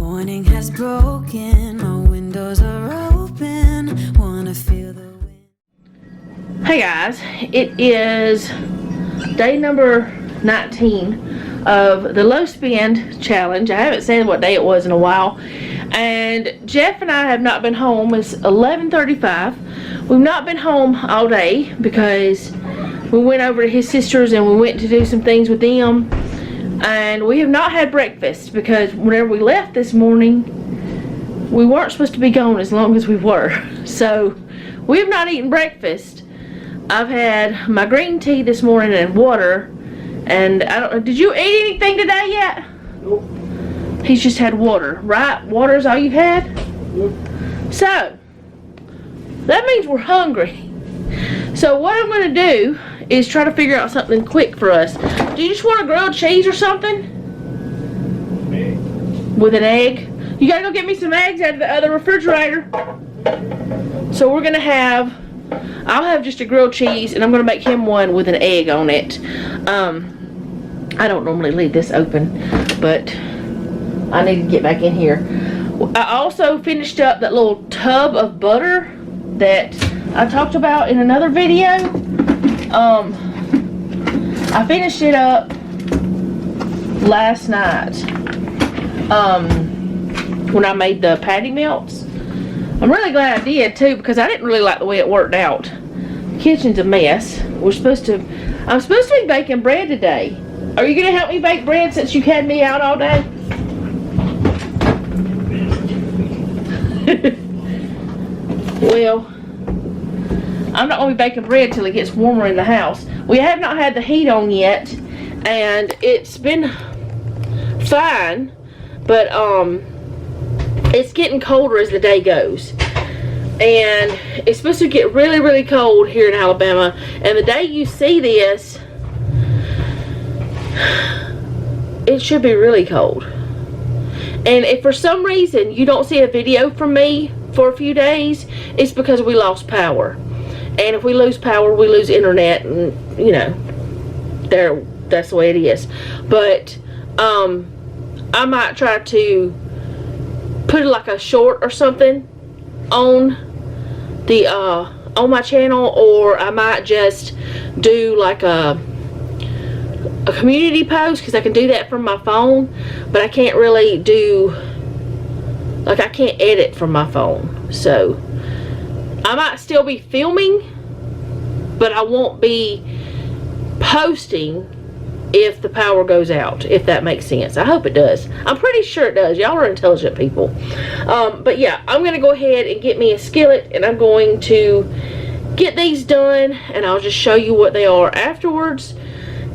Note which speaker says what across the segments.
Speaker 1: morning has broken, my windows are open, wanna feel the wind.
Speaker 2: Hey guys, it is day number 19 of the low spend challenge. I haven't said what day it was in a while, and Jeff and I have not been home. It's 11:35. We've not been home all day because we went over to his sister's and we went to do some things with them, and we have not had breakfast because whenever we left this morning we weren't supposed to be gone as long as we were, so we have not eaten breakfast. I've had my green tea this morning and water, and I don't know, did you eat anything today yet?
Speaker 3: Nope.
Speaker 2: He's just had water, right? Water is all you've had?
Speaker 3: Yep.
Speaker 2: So, that means we're hungry. So what I'm going to do is try to figure out something quick for us. Do you just want a grilled cheese or something? With an egg? You gotta go get me some eggs out of the other refrigerator. So we're gonna have, I'll have just a grilled cheese, and I'm gonna make him one with an egg on it. I don't normally leave this open, but I need to get back in here. I also finished up that little tub of butter that I talked about in another video. I finished it up last night when I made the patty melts. I'm really glad I did too, because I didn't really like the way it worked out. Kitchen's a mess. I'm supposed to be baking bread today. Are you gonna help me bake bread since you had me out all day? Well, I'm not gonna be baking bread till it gets warmer in the house. We have not had the heat on yet, and it's been fine, but it's getting colder as the day goes, and it's supposed to get really, really cold here in Alabama. And the day you see this, it should be really cold. And if for some reason you don't see a video from me for a few days, it's because we lost power. And if we lose power, we lose internet, and you know, that's the way it is. But I might try to put like a short or something on the on my channel, or I might just do like a community post, because I can do that from my phone, but I can't really do, like, I can't edit from my phone. So I might still be filming, but I won't be posting if the power goes out, if that makes sense. I hope it does. I'm pretty sure it does. Y'all are intelligent people. But yeah, I'm going to go ahead and get me a skillet, and I'm going to get these done, and I'll just show you what they are afterwards.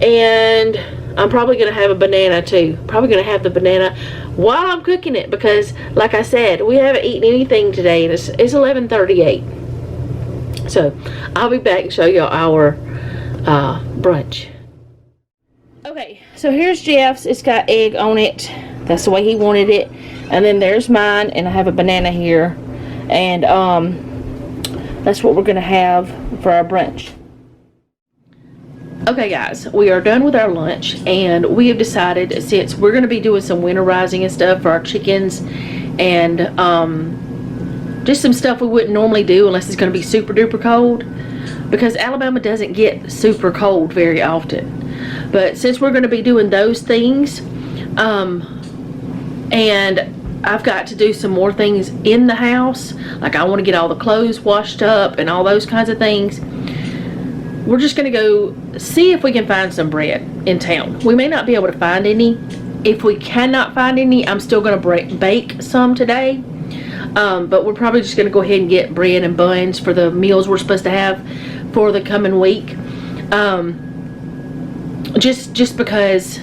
Speaker 2: And I'm probably going to have a banana too. Probably going to have the banana while I'm cooking it, because like I said, we haven't eaten anything today, and it's 11:38. So I'll be back and show you our brunch. Okay, so here's Jeff's. It's got egg on it. That's the way he wanted it. And then there's mine, and I have a banana here. And that's what we're going to have for our brunch. Okay guys, we are done with our lunch, and we have decided, since we're going to be doing some winterizing and stuff for our chickens, and just some stuff we wouldn't normally do unless it's going to be super duper cold, because Alabama doesn't get super cold very often. But since we're going to be doing those things, and I've got to do some more things in the house, like I want to get all the clothes washed up and all those kinds of things, we're just going to go see if we can find some bread in town. We may not be able to find any. If we cannot find any, I'm still going to bake some today. But we're probably just going to go ahead and get bread and buns for the meals we're supposed to have for the coming week. Just because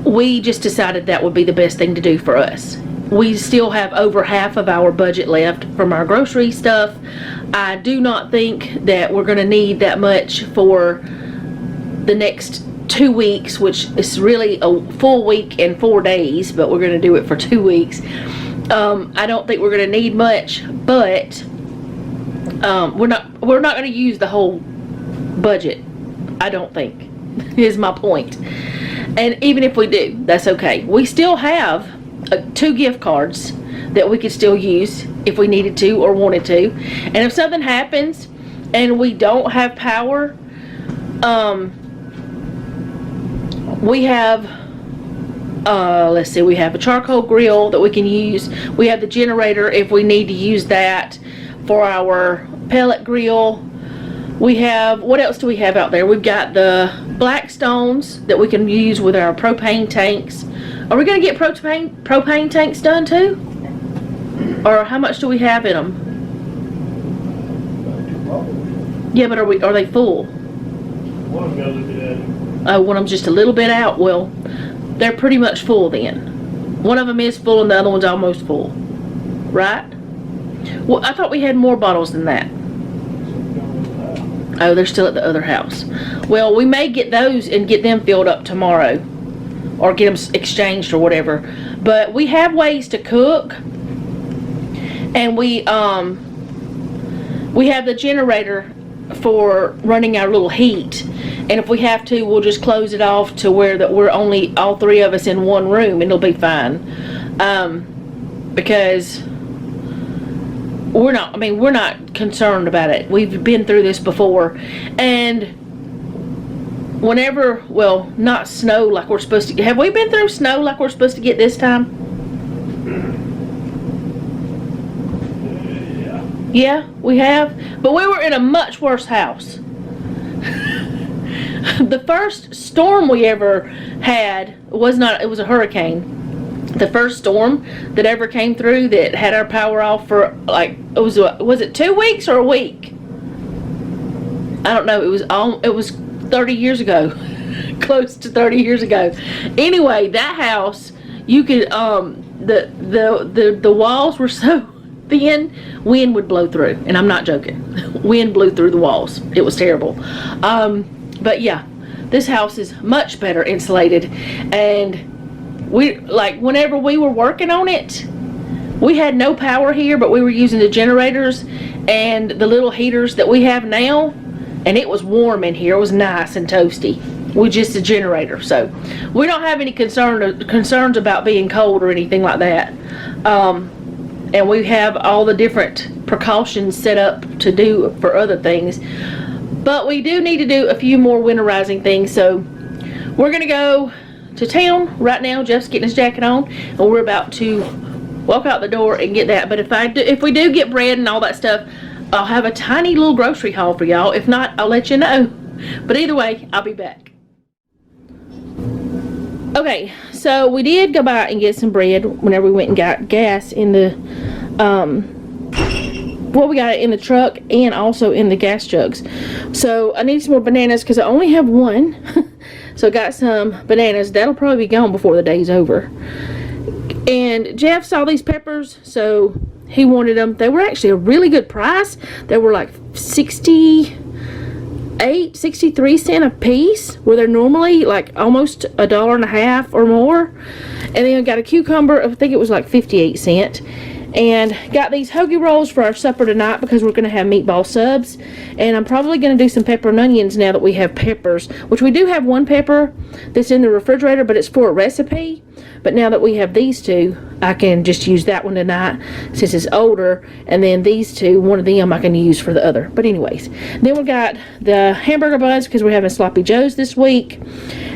Speaker 2: we just decided that would be the best thing to do for us. We still have over half of our budget left from our grocery stuff. I do not think that we're going to need that much for the next 2 weeks, which is really a full week and 4 days, but we're going to do it for 2 weeks. I don't think we're going to need much, but we're not going to use the whole budget, I don't think, is my point. And even if we do, that's okay. We still have 2 gift cards that we could still use if we needed to or wanted to. And if something happens and we don't have power, we have let's see, we have a charcoal grill that we can use. We have the generator if we need to use that for our pellet grill. We have, what else do we have out there? We've got the black stones that we can use with our propane tanks. Are we going to get propane tanks done too? Or how much do we have in them? Yeah, but are they full?
Speaker 3: One of them got a little bit out.
Speaker 2: Oh, one of them's just a little bit out. Well, they're pretty much full then. One of them is full and the other one's almost full. Right? Well, I thought we had more bottles than that. Oh, they're still at the other house. Well, we may get those and get them filled up tomorrow. Or get them exchanged or whatever. But we have ways to cook. And we have the generator for running our little heat. And if we have to, we'll just close it off to where that we're only all 3 of us in one room, and it'll be fine. Because we're not concerned about it. We've been through this before, and whenever, well, not snow like we're supposed to. Have we been through snow like we're supposed to get this time? Yeah, we have. But we were in a much worse house. The first storm we ever had it was a hurricane. The first storm that ever came through that had our power off for like, was it 2 weeks or a week? I don't know. It was 30 years ago. Close to 30 years ago. Anyway, that house, you could the walls were so thin, wind would blow through, and I'm not joking. Wind blew through the walls. It was terrible. But yeah, this house is much better insulated, and we, like, whenever we were working on it, we had no power here, but we were using the generators and the little heaters that we have now, and it was warm in here. It was nice and toasty with just a generator, so we don't have any concerns about being cold or anything like that. And we have all the different precautions set up to do for other things. But we do need to do a few more winterizing things, so we're gonna go to town right now. Jeff's getting his jacket on, and we're about to walk out the door and get that. But if we do get bread and all that stuff, I'll have a tiny little grocery haul for y'all. If not, I'll let you know. But either way, I'll be back. Okay, so we did go by and get some bread whenever we went and got gas in the we got it in the truck and also in the gas jugs. So I need some more bananas because I only have one. So I got some bananas. That'll probably be gone before the day's over. And Jeff saw these peppers, so he wanted them. They were actually a really good price. They were like 63 cents a piece, where they're normally like almost $1.50 or more. And then I got a cucumber, I think it was like 58 cents. And got these hoagie rolls for our supper tonight because we're going to have meatball subs. And I'm probably going to do some pepper and onions now that we have peppers. Which we do have one pepper that's in the refrigerator, but it's for a recipe. But now that we have these two, I can just use that one tonight since it's older. And then these two, one of them I can use for the other. But anyways, then we got the hamburger buns because we're having sloppy joes this week.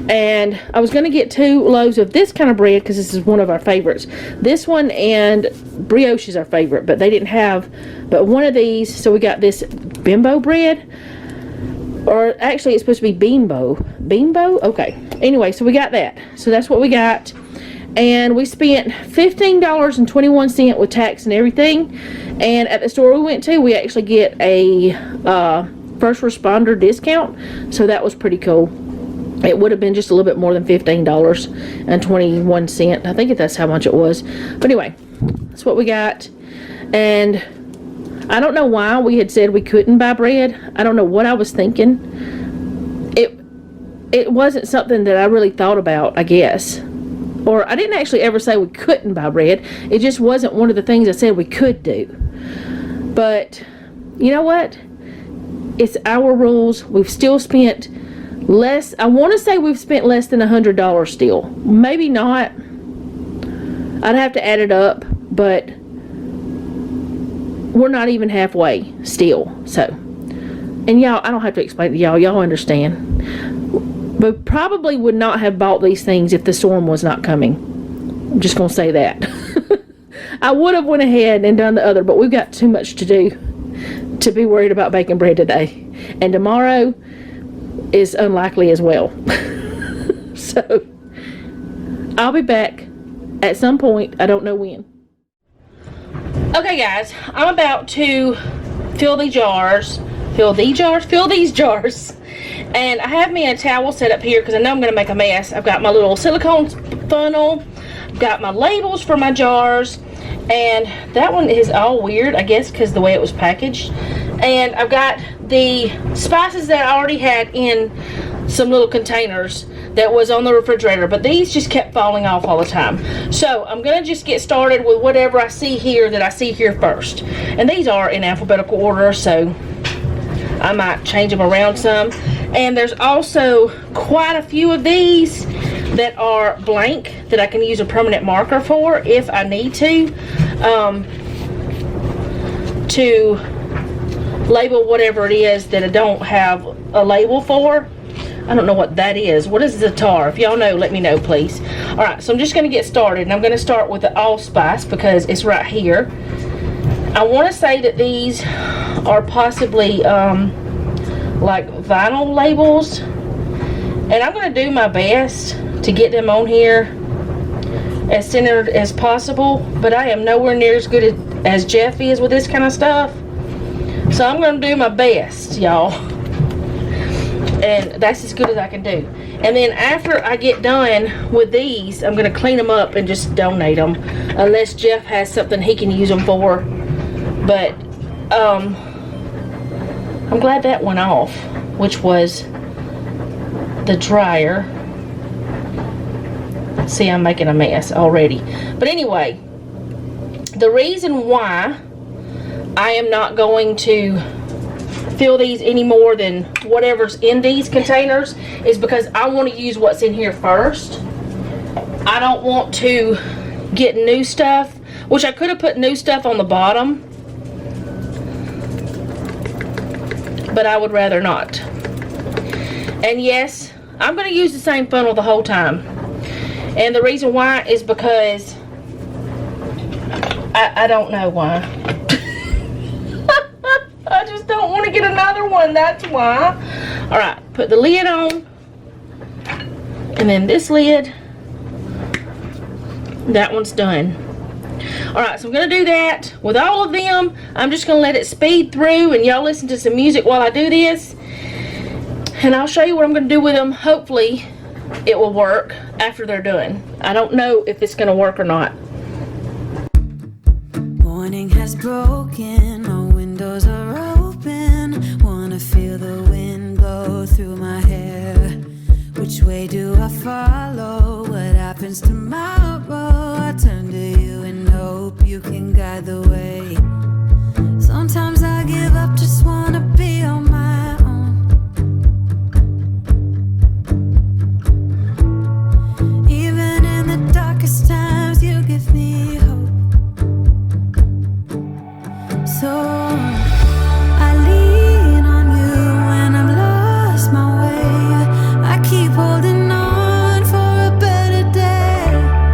Speaker 2: And I was going to get 2 loaves of this kind of bread because this is one of our favorites. This one and brioche is our favorite, but they didn't have but one of these. So we got this bimbo bread, or actually it's supposed to be beanbo. Okay, anyway, so we got that. So that's what we got, and we spent $15.21 with tax and everything. And at the store we went to, we actually get a first responder discount, so that was pretty cool. It would have been just a little bit more than $15.21. I think that's how much it was. But anyway, that's what we got. And I don't know why we had said we couldn't buy bread. I don't know what I was thinking. It wasn't something that I really thought about, I guess. Or I didn't actually ever say we couldn't buy bread. It just wasn't one of the things I said we could do. But you know what? It's our rules. We've still spent less. I want to say we've spent less than $100 still. Maybe not. I'd have to add it up, but we're not even halfway still. So, and y'all, I don't have to explain to y'all. Y'all understand. But probably would not have bought these things if the storm was not coming. I'm just going to say that. I would have went ahead and done the other, but we've got too much to do to be worried about baking bread today. And tomorrow is unlikely as well. So, I'll be back at some point. I don't know when. Okay, guys, I'm about to fill these jars. Fill these jars. And I have me a towel set up here because I know I'm going to make a mess. I've got my little silicone funnel. I've got my labels for my jars. And that one is all weird, I guess, because the way it was packaged. And I've got the spices that I already had in some little containers that was on the refrigerator, but these just kept falling off all the time. So I'm gonna just get started with whatever I see here that I see here first. And these are in alphabetical order, so I might change them around some. And there's also quite a few of these that are blank that I can use a permanent marker for if I need to label whatever it is that I don't have a label for. I don't know what that is. What is Zatar? If y'all know, let me know, please. Alright, so I'm just going to get started. And I'm going to start with the allspice because it's right here. I want to say that these are possibly like vinyl labels. And I'm going to do my best to get them on here as centered as possible. But I am nowhere near as good as Jeff is with this kind of stuff. So I'm going to do my best, y'all. And that's as good as I can do. And then after I get done with these, I'm going to clean them up and just donate them. Unless Jeff has something he can use them for. But, I'm glad that went off. Which was the dryer. See, I'm making a mess already. But anyway, the reason why I am not going to fill these any more than whatever's in these containers is because I want to use what's in here first. I don't want to get new stuff, which I could have put new stuff on the bottom, but I would rather not. And yes, I'm going to use the same funnel the whole time. And the reason why is because I don't know why. I just don't want to get another one, that's why. Alright, put the lid on. And then this lid. That one's done. Alright, so I'm going to do that with all of them. I'm just going to let it speed through and y'all listen to some music while I do this. And I'll show you what I'm going to do with them. Hopefully it will work after they're done. I don't know if it's going to work or not.
Speaker 1: Morning has broken, our windows are open. Wanna feel the wind blow through my hair. Which way do I follow? What happens tomorrow? I turn to you and hope you can guide the way. Sometimes I give up, just wanna be on my own. Even in the darkest times, you give me hope. So I lean on you when I'm lost my way. I keep holding on for a better day.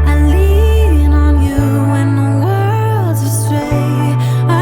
Speaker 1: I lean on you when the world's astray. I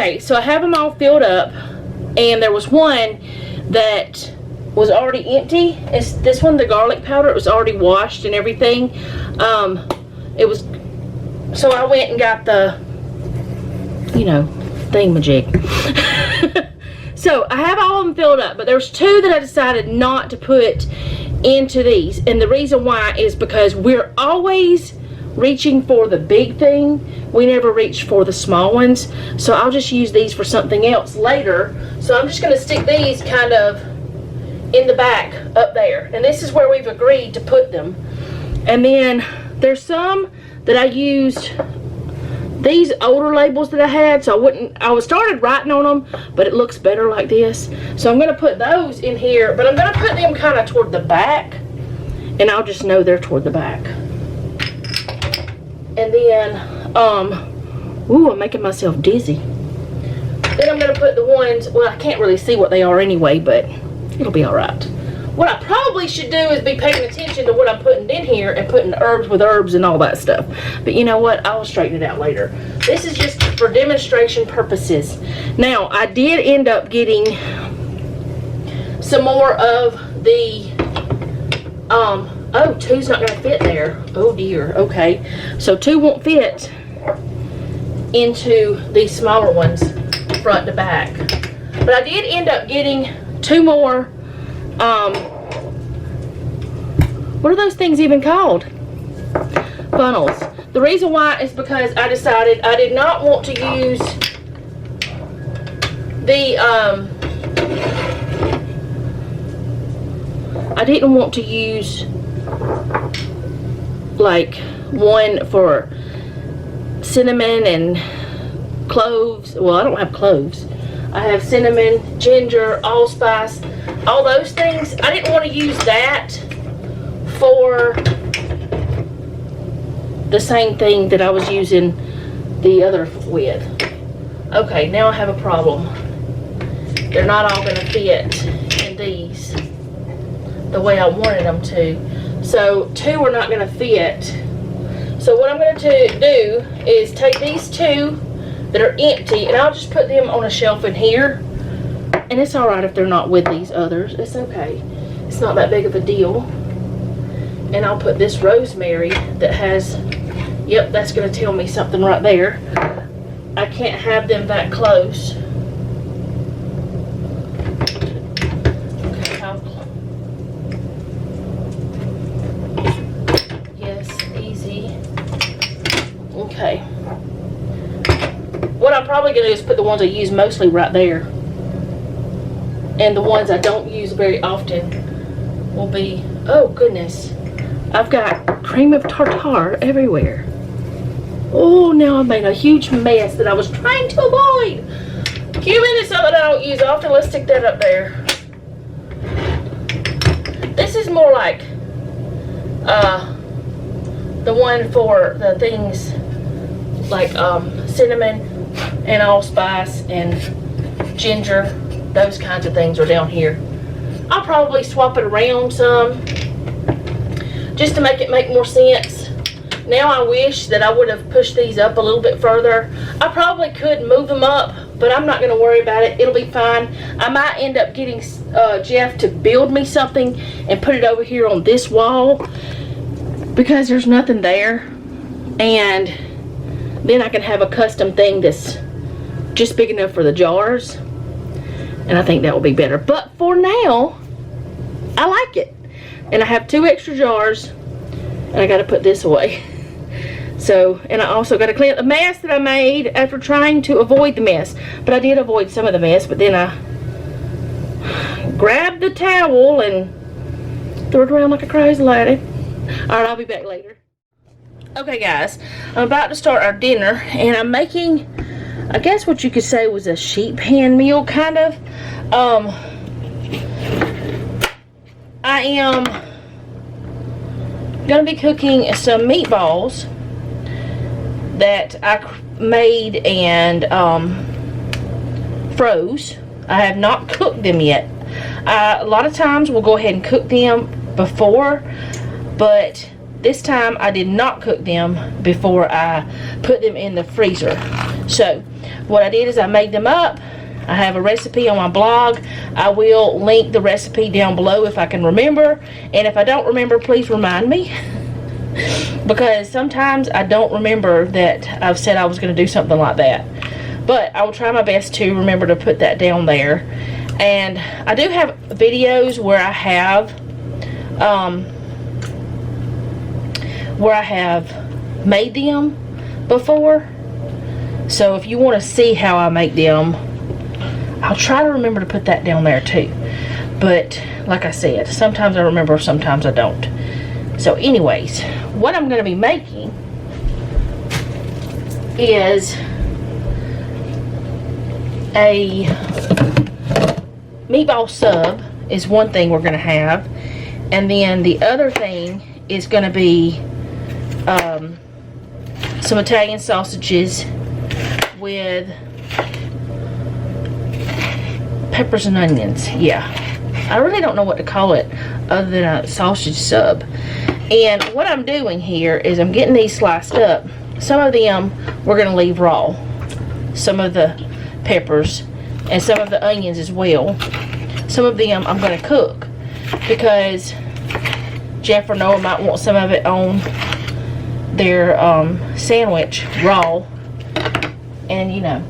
Speaker 2: Okay, so I have them all filled up, and there was one that was already empty. It's this one, the garlic powder. It was already washed and everything. It was, so I went and got the, you know, thingamajig. So I have all of them filled up, but there's two that I decided not to put into these, and the reason why is because we're always reaching for the big thing. We never reach for the small ones, so I'll just use these for something else later. So I'm just going to stick these kind of in the back up there, and this is where we've agreed to put them. And then there's some that I used these older labels that I had, so I started writing on them, but it looks better like this. So I'm going to put those in here, but I'm going to put them kind of toward the back, and I'll just know they're toward the back. And then, ooh, I'm making myself dizzy. Then I'm going to put the ones, well, I can't really see what they are anyway, but it'll be all right. What I probably should do is be paying attention to what I'm putting in here and putting herbs with herbs and all that stuff. But you know what? I'll straighten it out later. This is just for demonstration purposes. Now, I did end up getting some more of the, oh, two's not going to fit there. Oh dear. Okay. So two won't fit into these smaller ones, front to back. But I did end up getting two more, what are those things even called? Funnels. The reason why is because I decided I did not want to use the, I didn't want to use like one for cinnamon and cloves. Well, I don't have cloves. I have cinnamon, ginger, allspice, all those things. I didn't want to use that for the same thing that I was using the other with. Okay, now I have a problem. They're not all going to fit in these the way I wanted them to. So two are not going to fit. So what I'm going to do is take these two that are empty, and I'll just put them on a shelf in here. And it's alright if they're not with these others. It's okay. It's not that big of a deal. And I'll put this rosemary that has, yep, that's going to tell me something right there. I can't have them that close. Okay, yes, easy. Okay. What I'm probably going to do is put the ones I use mostly right there. And the ones I don't use very often will be, oh goodness, I've got cream of tartar everywhere. Oh, now I made a huge mess that I was trying to avoid. Cumin is something I don't use often. Let's stick that up there. This is more like the one for the things like cinnamon and allspice and ginger. Those kinds of things are down here. I'll probably swap it around some just to make it make more sense. Now I wish that I would have pushed these up a little bit further. I probably could move them up, but I'm not going to worry about it. It'll be fine. I might end up getting Jeff to build me something and put it over here on this wall because there's nothing there. And then I can have a custom thing that's just big enough for the jars. And I think that will be better. But for now, I like it. And I have 2 extra jars. And I got to put this away. So, and I also got to clean up the mess that I made after trying to avoid the mess. But I did avoid some of the mess. But then I grabbed the towel and threw it around like a crazy lady. Alright, I'll be back later. Okay guys, I'm about to start our dinner. And I'm making, I guess what you could say was a sheep hand meal, kind of. I am going to be cooking some meatballs that I made and froze. I have not cooked them yet. A lot of times we'll go ahead and cook them before, but this time I did not cook them before I put them in the freezer. So what I did is I made them up. I have a recipe on my blog. I will link the recipe down below if I can remember. And if I don't remember, please remind me. Because sometimes I don't remember that I've said I was going to do something like that. But I will try my best to remember to put that down there. And I do have videos where I have made them before. So if you want to see how I make them, I'll try to remember to put that down there too. But like I said, sometimes I remember, sometimes I don't. So anyways, what I'm going to be making is a meatball sub is one thing we're going to have. And then the other thing is going to be some Italian sausages with peppers and onions. Yeah, I really don't know what to call it other than a sausage sub. And what I'm doing here is I'm getting these sliced up. Some of them we're going to leave raw, some of the peppers and some of the onions as well. Some of them I'm going to cook because Jeff or Noah might want some of it on their sandwich raw, and you know,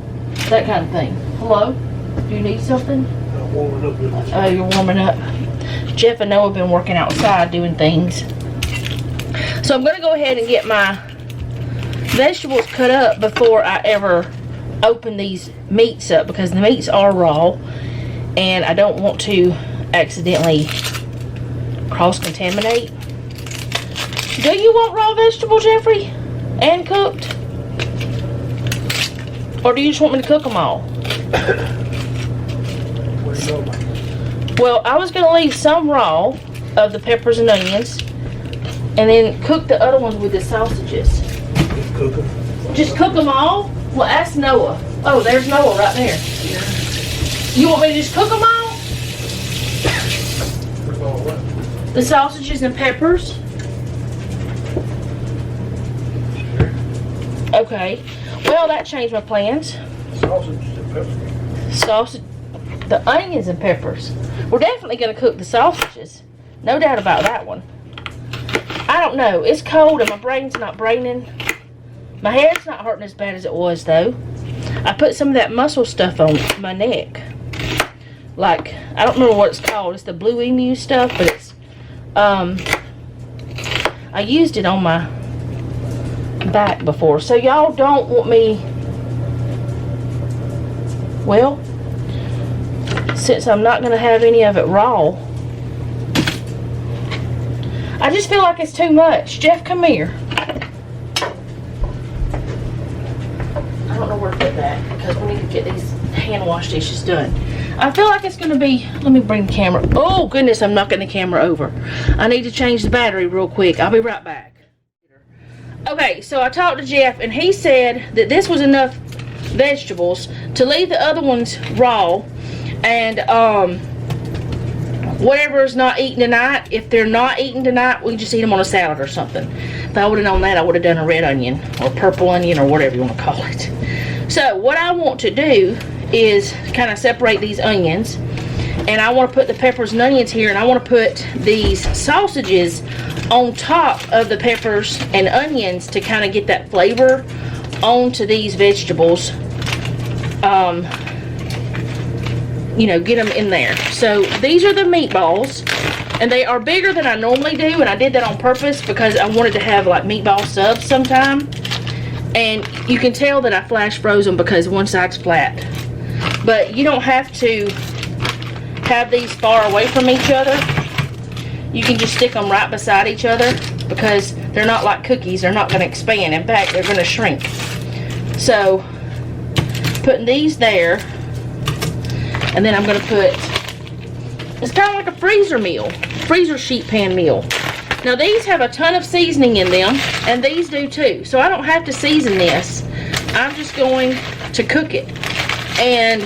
Speaker 2: that kind of thing. Hello? Do you need something?
Speaker 3: I'm warming up with
Speaker 2: Oh, you're warming up. Jeff and Noah have been working outside doing things. So I'm going to go ahead and get my vegetables cut up before I ever open these meats up, because the meats are raw and I don't want to accidentally cross-contaminate. Do you want raw vegetables, Jeffrey? And cooked? Or do you just want me to cook them all? Well, I was going to leave some raw of the peppers and onions and then cook the other ones with the sausages.
Speaker 3: Just cook them.
Speaker 2: Just cook them all? Well, ask Noah. Oh, there's Noah right there. You want me to just cook them all? The sausages and peppers? Okay. Well, that changed my plans.
Speaker 3: Sausages and peppers.
Speaker 2: Sausage, the onions and peppers. We're definitely going to cook the sausages. No doubt about that one. I don't know. It's cold and my brain's not braining. My head's not hurting as bad as it was, though. I put some of that muscle stuff on my neck. Like, I don't remember what it's called. It's the Blue Emu stuff, but it's, I used it on my back before. So y'all don't want me, well, since I'm not going to have any of it raw, I just feel like it's too much. Jeff, come here. I don't know where to put that because we need to get these hand wash dishes done. I feel like it's going to be, let me bring the camera. Oh goodness, I'm knocking the camera over. I need to change the battery real quick. I'll be right back. Okay, so I talked to Jeff and he said that this was enough vegetables to leave the other ones raw, and whatever is not eaten tonight, if they're not eaten tonight, we just eat them on a salad or something. If I would have known that, I would have done a red onion or purple onion or whatever you want to call it. So what I want to do is kind of separate these onions, and I want to put the peppers and onions here, and I want to put these sausages on top of the peppers and onions to kind of get that flavor onto these vegetables. You know, get them in there. So these are the meatballs, and they are bigger than I normally do, and I did that on purpose because I wanted to have like meatball subs sometime. And you can tell that I flash froze them because one side's flat. But you don't have to have these far away from each other. You can just stick them right beside each other because they're not like cookies. They're not going to expand. In fact, they're going to shrink. So putting these there, and then I'm going to put, it's kind of like a freezer meal, freezer sheet pan meal. Now these have a ton of seasoning in them, and these do too. So I don't have to season this. I'm just going to cook it. And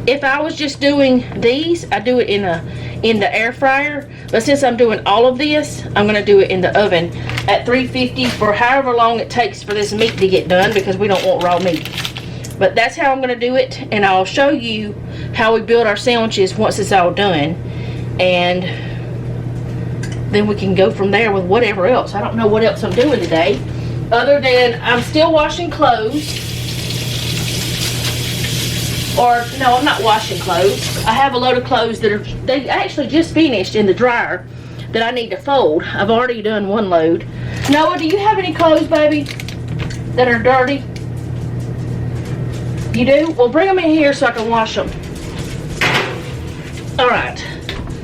Speaker 2: if I was just doing these, I do it in the air fryer. But since I'm doing all of this, I'm going to do it in the oven at 350 for however long it takes for this meat to get done, because we don't want raw meat. But that's how I'm going to do it, and I'll show you how we build our sandwiches once it's all done. And then we can go from there with whatever else. I don't know what else I'm doing today, other than I'm still washing clothes. Or, no, I'm not washing clothes. I have a load of clothes that they actually just finished in the dryer that I need to fold. I've already done one load. Noah, do you have any clothes, baby, that are dirty? You do? Well, bring them in here so I can wash them. Alright.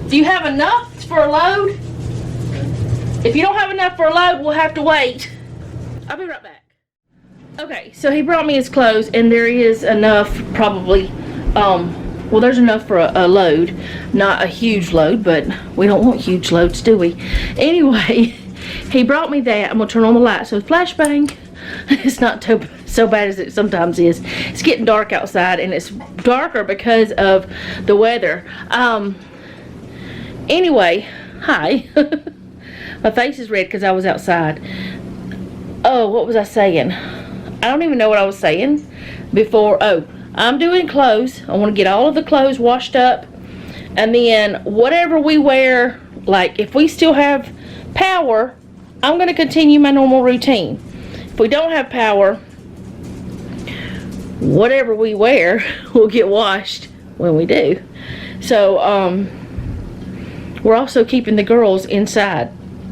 Speaker 2: Do you have enough for a load? If you don't have enough for a load, we'll have to wait. I'll be right back. Okay, so he brought me his clothes, and there is enough, probably, well, there's enough for a load. Not a huge load, but we don't want huge loads, do we? Anyway, he brought me that. I'm going to turn on the light. So, flashbang. It's not so bad as it sometimes is. It's getting dark outside, and it's darker because of the weather. Anyway, hi. My face is red because I was outside. Oh, what was I saying? I don't even know what I was saying before. Oh, I'm doing clothes. I want to get all of the clothes washed up, and then whatever we wear, like if we still have power, I'm going to continue my normal routine. If we don't have power, whatever we wear will get washed when we do. So we're also keeping the girls inside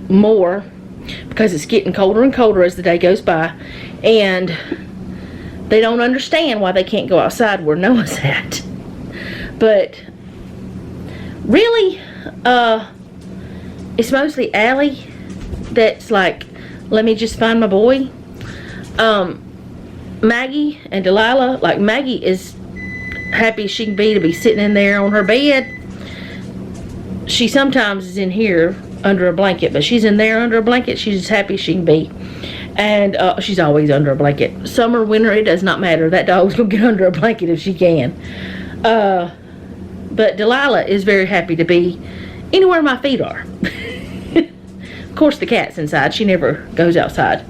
Speaker 2: more because it's getting colder and colder as the day goes by, and they don't understand why they can't go outside where Noah's at. But really, it's mostly Allie that's like, let me just find my boy. Maggie and Delilah, like Maggie is happy she can be to be sitting in there on her bed. She sometimes is in here under a blanket, but she's in there under a blanket. She's as happy she can be. And she's always under a blanket. Summer, winter, it does not matter. That dog's gonna get under a blanket if she can. But Delilah is very happy to be anywhere my feet are. Of course the cat's inside. She never goes outside.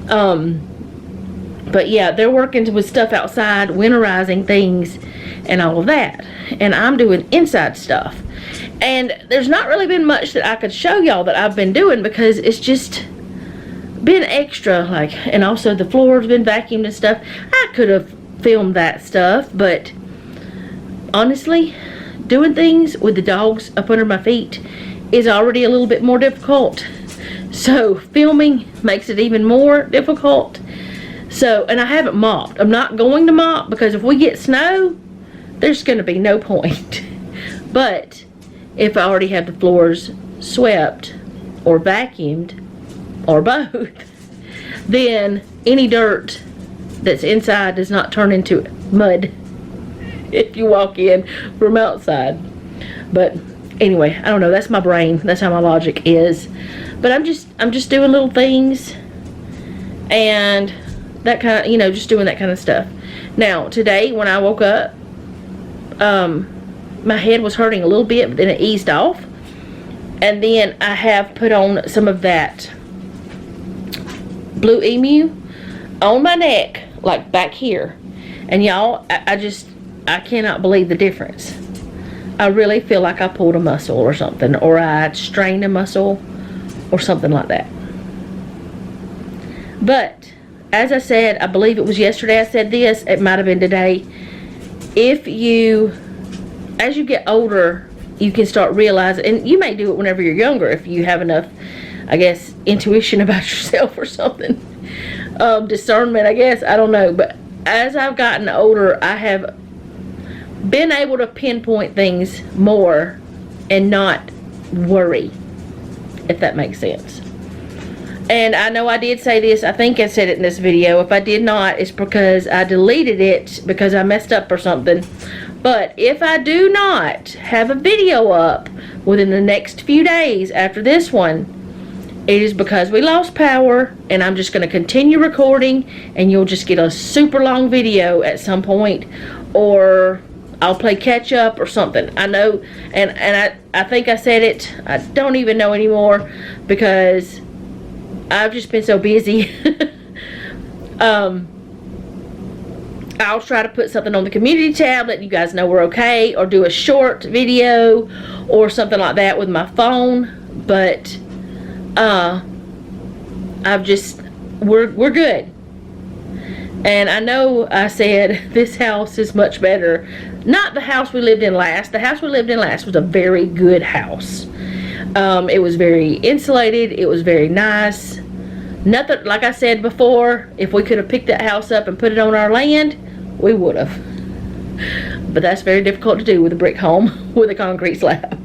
Speaker 2: But yeah, they're working with stuff outside, winterizing things and all of that. And I'm doing inside stuff. And there's not really been much that I could show y'all that I've been doing because it's just been extra, like, and also the floor's been vacuumed and stuff. I could have filmed that stuff, but honestly, doing things with the dogs up under my feet is already a little bit more difficult. So filming makes it even more difficult. So, and I haven't mopped. I'm not going to mop because if we get snow, there's going to be no point. But if I already have the floors swept or vacuumed or both, then any dirt that's inside does not turn into mud if you walk in from outside. But anyway, I don't know, that's my brain, that's how my logic is. But I'm just doing little things and that kind of, you know, just doing that kind of stuff. Now today when I woke up, my head was hurting a little bit, but then it eased off. And then I have put on some of that Blue Emu on my neck, like back here. And y'all, I cannot believe the difference. I really feel like I pulled a muscle or something, or I strained a muscle or something like that. But as I said, I believe it was yesterday I said this, it might have been today. As you get older, you can start realizing, and you may do it whenever you're younger if you have enough, I guess, intuition about yourself or something. Discernment, I guess, I don't know. But as I've gotten older, I have been able to pinpoint things more and not worry, if that makes sense. And I know I did say this, I think I said it in this video. If I did not, it's because I deleted it because I messed up or something. But if I do not have a video up within the next few days after this one, it is because we lost power, and I'm just going to continue recording, and you'll just get a super long video at some point, or I'll play catch up or something. I know, and I think I said it, I don't even know anymore because I've just been so busy. I'll try to put something on the community tab, letting you guys know we're okay, or do a short video or something like that with my phone. But we're good. And I know I said this house is much better. Not the house we lived in last. The house we lived in last was a very good house. It was very insulated. It was very nice. Nothing, like I said before, if we could have picked that house up and put it on our land, we would have. But that's very difficult to do with a brick home with a concrete slab.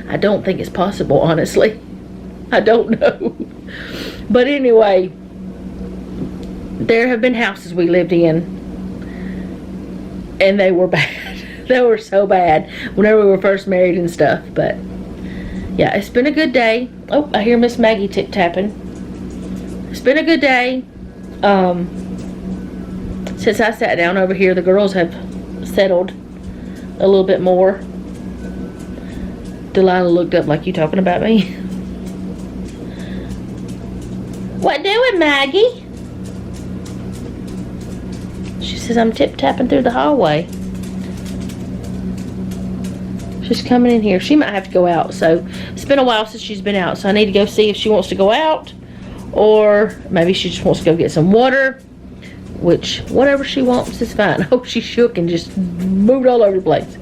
Speaker 2: I don't think it's possible, honestly. I don't know. But anyway, there have been houses we lived in, and they were bad. They were so bad whenever we were first married and stuff. But yeah, it's been a good day. Oh, I hear Miss Maggie tip-tapping. It's been a good day. Since I sat down over here, the girls have settled a little bit more. Delilah looked up like, you talking about me? What doing, Maggie? She says I'm tip-tapping through the hallway. She's coming in here. She might have to go out. So it's been a while since she's been out. So I need to go see if she wants to go out. Or maybe she just wants to go get some water. Which, whatever she wants is fine. Oh, she shook and just moved all over the place.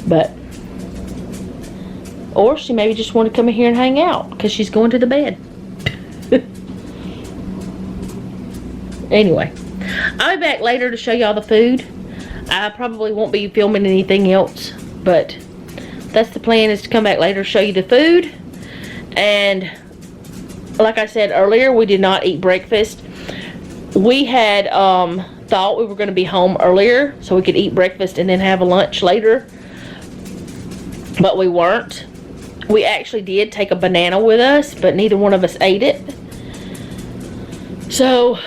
Speaker 2: But, or she maybe just want to come in here and hang out. Because she's going to the bed. Anyway, I'll be back later to show y'all the food. I probably won't be filming anything else. But that's the plan, is to come back later, show you the food. And like I said earlier, we did not eat breakfast. We had thought we were going to be home earlier so we could eat breakfast and then have a lunch later. But we weren't. We actually did take a banana with us, but neither one of us ate it. So,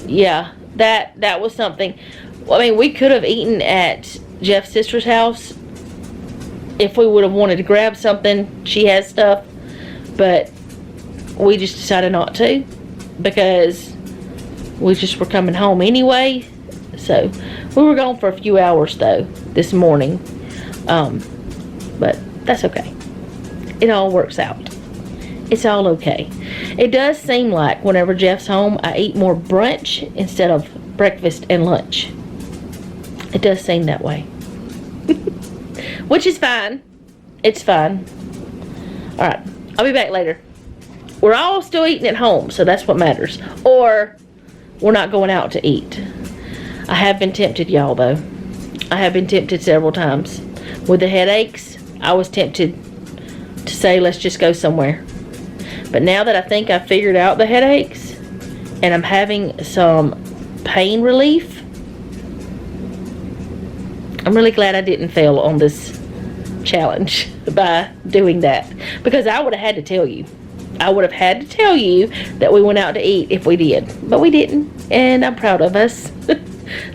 Speaker 2: yeah, that was something. I mean, we could have eaten at Jeff's sister's house if we would have wanted to grab something. She has stuff, but we just decided not to because we just were coming home anyway. So we were gone for a few hours though this morning, but that's okay. It all works out. It's all okay. It does seem like whenever Jeff's home, I eat more brunch instead of breakfast and lunch. It does seem that way. Which is fine. It's fine. Alright, I'll be back later. We're all still eating at home, so that's what matters. Or we're not going out to eat. I have been tempted, y'all, though. I have been tempted several times. With the headaches, I was tempted to say, let's just go somewhere. But now that I think I've figured out the headaches, and I'm having some pain relief, I'm really glad I didn't fail on this challenge by doing that. Because I would have had to tell you. I would have had to tell you that we went out to eat if we did. But we didn't. And I'm proud of us.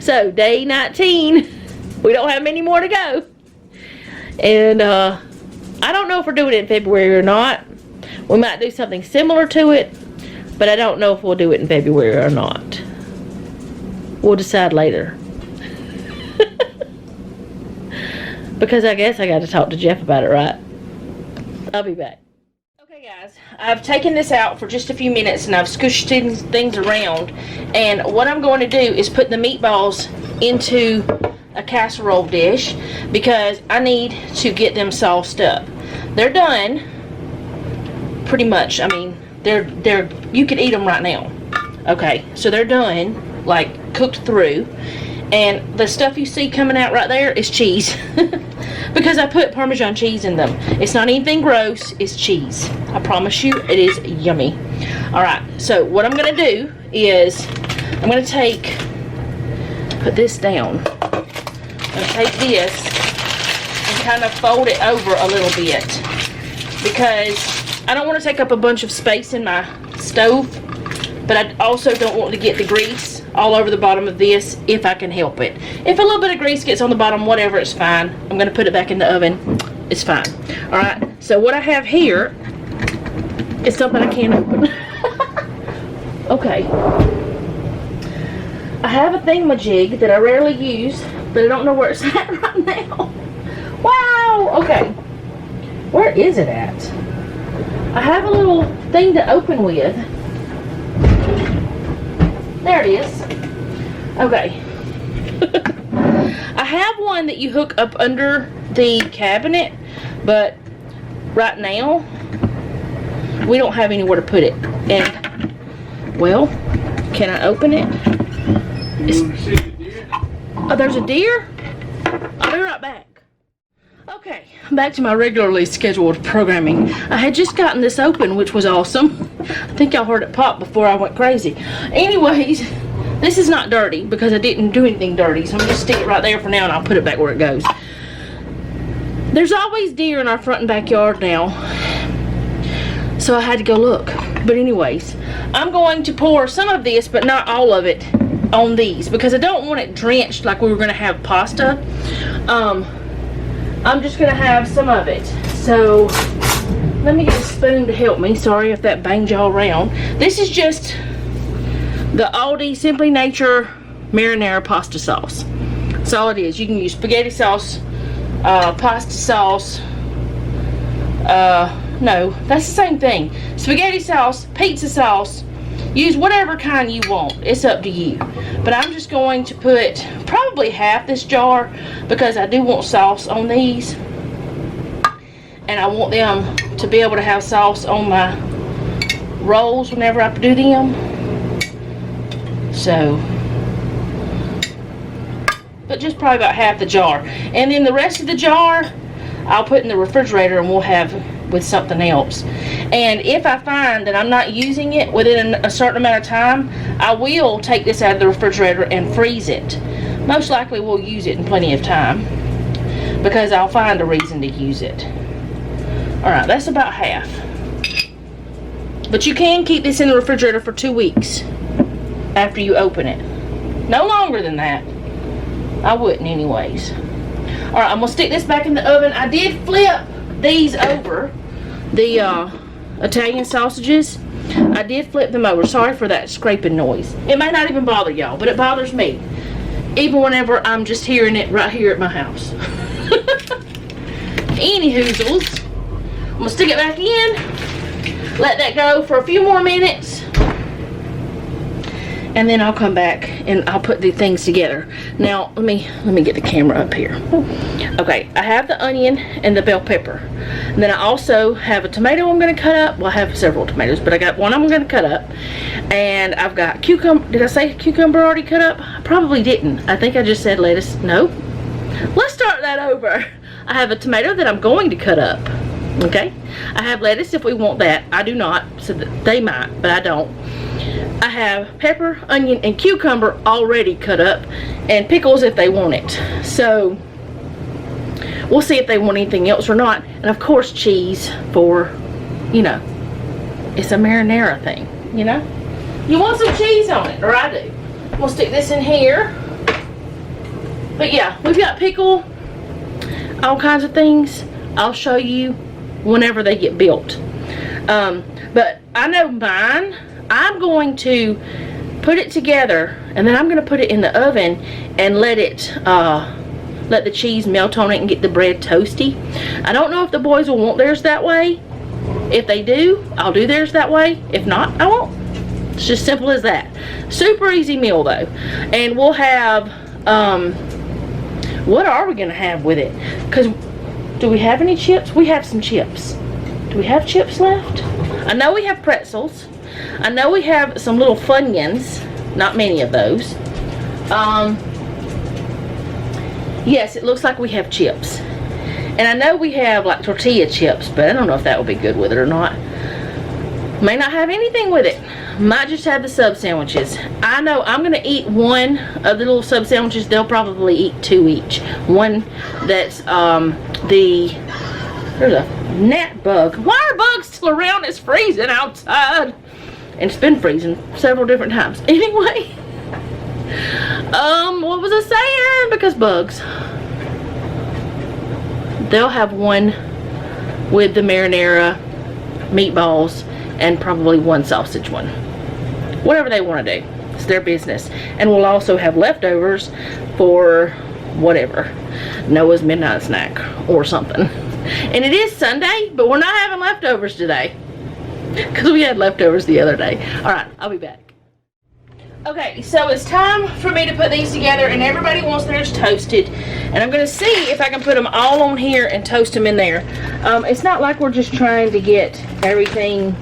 Speaker 2: So, day 19. We don't have many more to go. And, I don't know if we're doing it in February or not. We might do something similar to it. But I don't know if we'll do it in February or not. We'll decide later. Because I guess I got to talk to Jeff about it, right? I'll be back. Okay, guys. I've taken this out for just a few minutes and I've scooshed things around. And what I'm going to do is put the meatballs into a casserole dish because I need to get them sauced up. They're done. Pretty much. I mean, they're you could eat them right now. Okay, so they're done, like cooked through. And the stuff you see coming out right there is cheese. Because I put Parmesan cheese in them. It's not anything gross, it's cheese. I promise you, it is yummy. Alright, so what I'm going to do is, I'm going to put this down. I'm going to take this and kind of fold it over a little bit. Because I don't want to take up a bunch of space in my stove. But I also don't want to get the grease all over the bottom of this if I can help it. If a little bit of grease gets on the bottom, whatever, it's fine. I'm going to put it back in the oven. It's fine. Alright, so what I have here is something I can't open. Okay. I have a thingamajig that I rarely use, but I don't know where it's at right now. Wow! Okay. Where is it at? I have a little thing to open with. There it is. Okay. I have one that you hook up under the cabinet, but right now we don't have anywhere to put it. And, well, can I open it? Oh, there's a deer? I'll be right back. Okay, back to my regularly scheduled programming. I had just gotten this open, which was awesome. I think y'all heard it pop before I went crazy. Anyways, this is not dirty because I didn't do anything dirty, so I'm going to stick it right there for now and I'll put it back where it goes. There's always deer in our front and backyard now, so I had to go look. But anyways, I'm going to pour some of this, but not all of it, on these because I don't want it drenched like we were going to have pasta. I'm just going to have some of it. So let me get a spoon to help me. Sorry if that banged y'all around. This is just the Aldi Simply Nature marinara pasta sauce. That's all it is. You can use spaghetti sauce, pasta sauce. No, that's the same thing. Spaghetti sauce, pizza sauce. Use whatever kind you want. It's up to you. But I'm just going to put probably half this jar because I do want sauce on these. And I want them to be able to have sauce on my rolls whenever I do them. So, but just probably about half the jar. And then the rest of the jar, I'll put in the refrigerator and we'll have with something else. And if I find that I'm not using it within a certain amount of time, I will take this out of the refrigerator and freeze it. Most likely we'll use it in plenty of time because I'll find a reason to use it. Alright, that's about half. But you can keep this in the refrigerator for 2 weeks after you open it. No longer than that. I wouldn't anyways. Alright, I'm going to stick this back in the oven. I did flip these over, the Italian sausages. I did flip them over. Sorry for that scraping noise. It may not even bother y'all, but it bothers me. Even whenever I'm just hearing it right here at my house. Anyhoozles, I'm going to stick it back in. Let that go for a few more minutes. And then I'll come back and I'll put the things together. Now, let me get the camera up here. Okay, I have the onion and the bell pepper. And then I also have a tomato I'm going to cut up. Well, I have several tomatoes, but I got one I'm going to cut up. And I've got cucumber. Did I say cucumber already cut up? I probably didn't. I think I just said lettuce. No. Let's start that over. I have a tomato that I'm going to cut up. Okay. I have lettuce if we want that. I do not. So they might, but I don't. I have pepper, onion, and cucumber already cut up, and pickles if they want it. So we'll see if they want anything else or not. And of course cheese for, you know, it's a marinara thing, you know. You want some cheese on it, or I do. We'll stick this in here. But yeah, we've got pickle, all kinds of things. I'll show you whenever they get built. But I know mine. I'm going to put it together and then I'm going to put it in the oven and let the cheese melt on it and get the bread toasty. I don't know if the boys will want theirs that way. If they do, I'll do theirs that way. If not, I won't. It's just simple as that. Super easy meal though. And we'll have, what are we going to have with it? Because do we have any chips? We have some chips. Do we have chips left? I know we have pretzels. I know we have some little Funyuns. Not many of those. Yes, it looks like we have chips. And I know we have like tortilla chips, but I don't know if that will be good with it or not. May not have anything with it. Might just have the sub sandwiches. I know I'm going to eat one of the little sub sandwiches. They'll probably eat 2 each. One that's there's a gnat bug. Why are bugs still around? It's freezing outside. And it's been freezing several different times. Anyway. What was I saying? Because bugs. They'll have one with the marinara, meatballs, and probably one sausage one. Whatever they want to do. their business. And we'll also have leftovers for whatever, Noah's midnight snack or something. And it is Sunday, but we're not having leftovers today because we had leftovers the other day. All right, I'll be back. Okay, so it's time for me to put these together, and everybody wants theirs toasted. And I'm going to see if I can put them all on here and toast them in there. It's not like we're just trying to get everything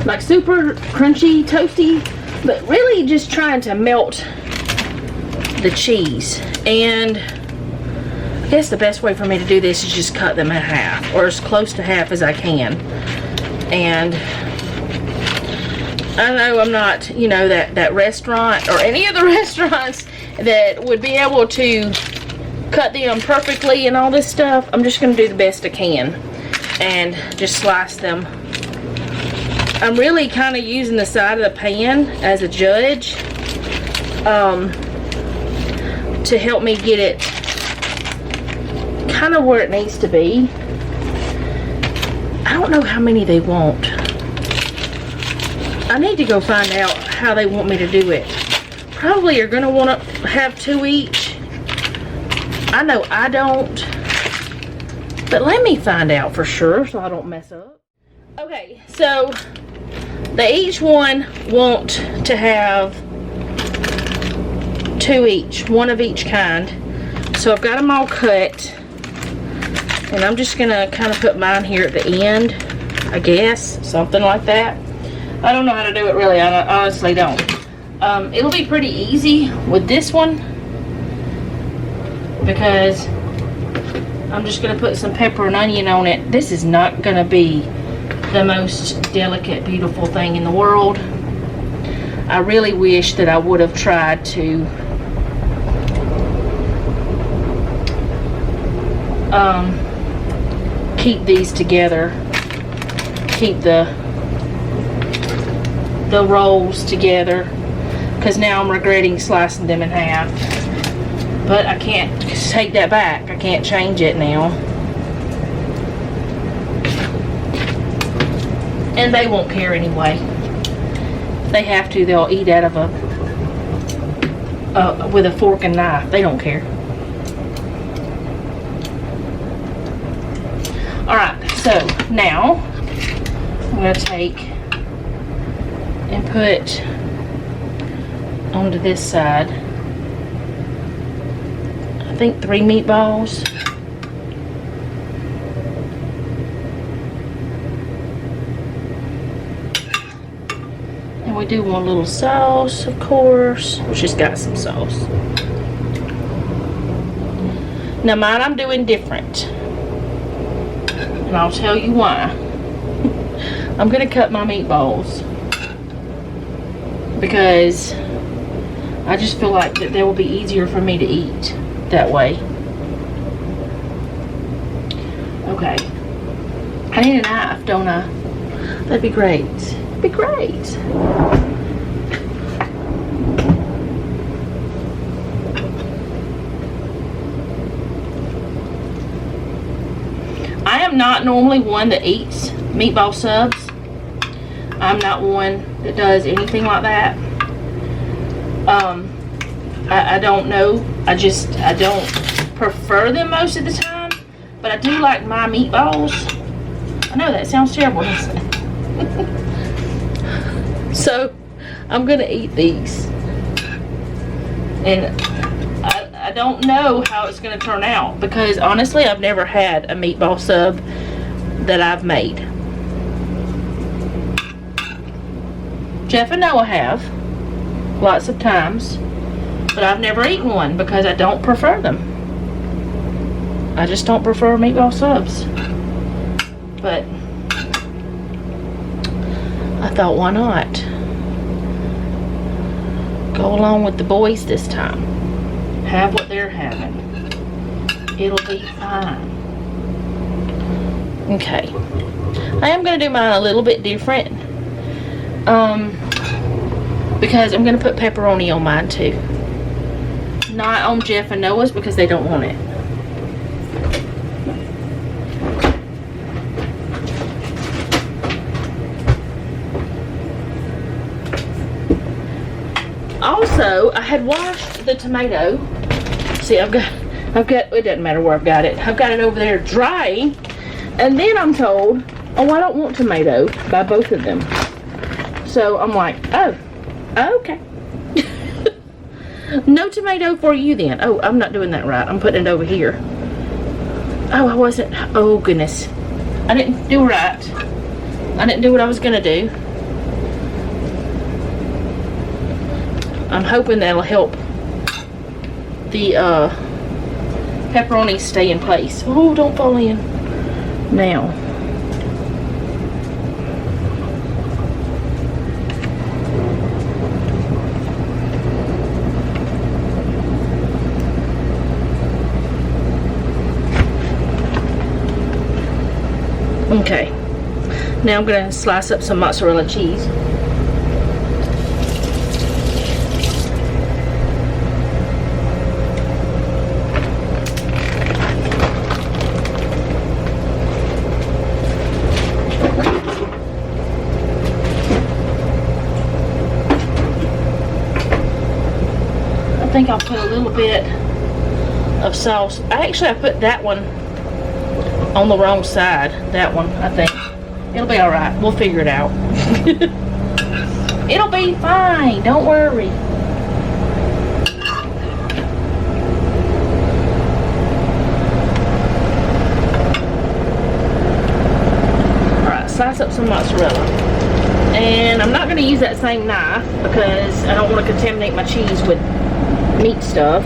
Speaker 2: like super crunchy, toasty, but really just trying to melt the cheese. And I guess the best way for me to do this is just cut them in half, or as close to half as I can. And I know I'm not, you know, that restaurant or any of the restaurants that would be able to cut them perfectly and all this stuff. I'm just going to do the best I can and just slice them. I'm really kind of using the side of the pan as a judge to help me get it kind of where it needs to be. I don't know how many they want. I need to go find out how they want me to do it. Probably are going to want to have 2 each. I know I don't. But let me find out for sure so I don't mess up. Okay, so they each one want to have 2 each. One of each kind. So I've got them all cut. And I'm just going to kind of put mine here at the end. I guess. Something like that. I don't know how to do it really. I honestly don't. It'll be pretty easy with this one because I'm just going to put some pepper and onion on it. This is not going to be the most delicate, beautiful thing in the world. I really wish that I would have tried to keep these together, keep the rolls together, because now I'm regretting slicing them in half. But I can't take that back. I can't change it now. And they won't care anyway. If they have to, they'll eat out of with a fork and knife. They don't care. Alright, so now I'm going to take and put onto this side, I think 3 meatballs. And we do want a little sauce, of course, which has got some sauce. Now mine I'm doing different, and I'll tell you why. I'm going to cut my meatballs because I just feel like that they will be easier for me to eat that way. Okay. I need a knife, don't I? That'd be great. That'd be great. I am not normally one that eats meatball subs. I'm not one that does anything like that. I don't know. I don't prefer them most of the time. But I do like my meatballs. I know that sounds terrible, doesn't it? So, I'm going to eat these. And I don't know how it's going to turn out. Because, honestly, I've never had a meatball sub that I've made. Jeff and Noah have. Lots of times. But I've never eaten one because I don't prefer them. I just don't prefer meatball subs. But I thought, why not? Go along with the boys this time. Have what they're having. It'll be fine. Okay. I am going to do mine a little bit different. Because I'm going to put pepperoni on mine too. Not on Jeff and Noah's because they don't want it. So I had washed the tomato. See, I've got, it doesn't matter where I've got it. I've got it over there drying. And then I'm told, oh, I don't want tomato by both of them. So I'm like, oh, okay. No tomato for you then. Oh, I'm not doing that right. I'm putting it over here. Oh, I wasn't. Oh, goodness. I didn't do right. I didn't do what I was going to do. I'm hoping that'll help the pepperoni stay in place. Oh, don't fall in. Now. Okay. Now I'm going to slice up some mozzarella cheese. I think I'll put a little bit of sauce. I put that one on the wrong side. That one, I think. It'll be alright. We'll figure it out. It'll be fine. Don't worry. Alright, slice up some mozzarella. And I'm not going to use that same knife because I don't want to contaminate my cheese with meat stuff.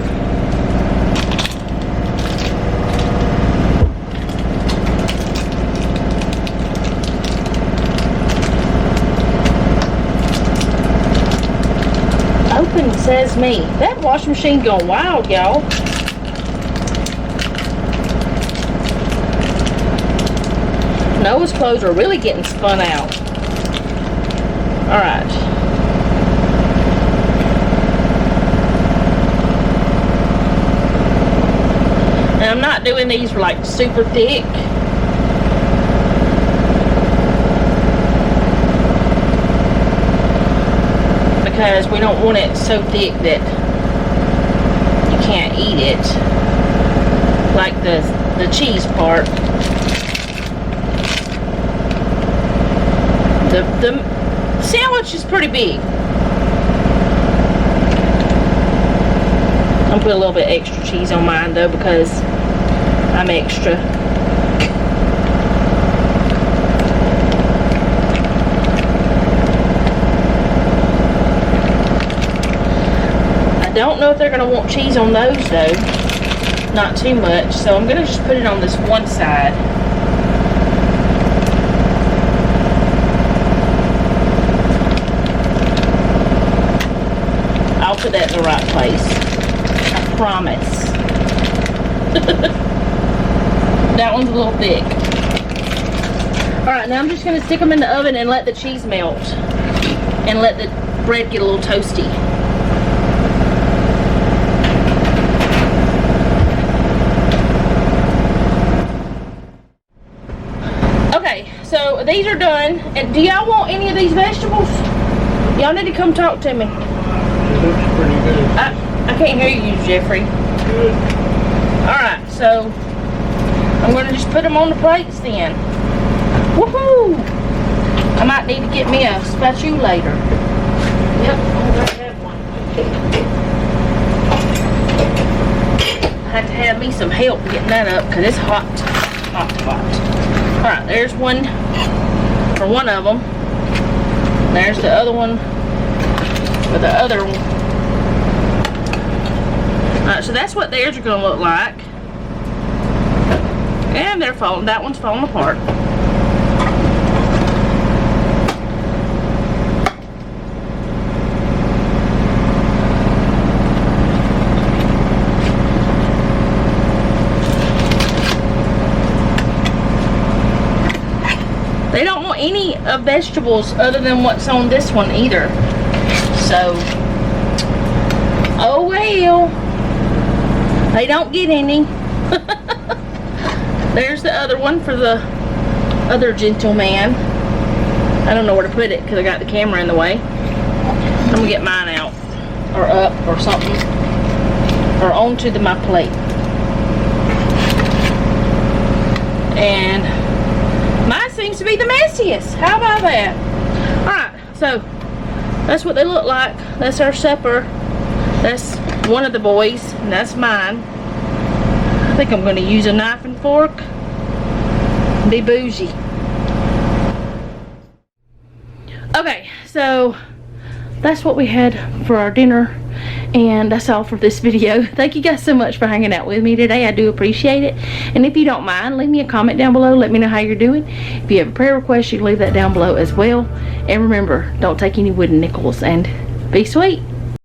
Speaker 2: Open says me. That washing machine going wild, y'all. Noah's clothes are really getting spun out. Alright. And I'm not doing these like super thick. Because we don't want it so thick that you can't eat it. Like the cheese part. The sandwich is pretty big. I'm gonna put a little bit extra cheese on mine though because I'm extra. I don't know if they're gonna want cheese on those though. Not too much, so I'm gonna just put it on this one side. I'll put that in the right place. I promise. That one's a little thick. Alright, now I'm just going to stick them in the oven and let the cheese melt. And let the bread get a little toasty. Okay, so these are done. And do y'all want any of these vegetables? Y'all need to come talk to me.
Speaker 3: It looks pretty good.
Speaker 2: I can't hear you, Jeffrey.
Speaker 3: Good.
Speaker 2: Alright, so I'm going to just put them on the plates then. Woohoo! I might need to get me a spatula later. Yep, I'm going to have one. I have to have me some help getting that up because it's hot. Hot. Alright, there's one for one of them. There's the other one for the other one. Alright, so that's what theirs are going to look like. And they're falling, that one's falling apart. They don't want any of vegetables other than what's on this one either. So, oh well. They don't get any. There's the other one for the other gentleman. I don't know where to put it because I got the camera in the way. I'm gonna get mine out. or up or something, or onto my plate. And mine seems to be the messiest. How about that? Alright, so that's what they look like. That's our supper. That's one of the boys, and that's mine. I think I'm going to use a knife and fork. Be bougie. Okay, so that's what we had for our dinner, and that's all for this video. Thank you guys so much for hanging out with me today. I do appreciate it. And if you don't mind, leave me a comment down below. Let me know how you're doing. If you have a prayer request, you can leave that down below as well. And remember, don't take any wooden nickels, and be sweet.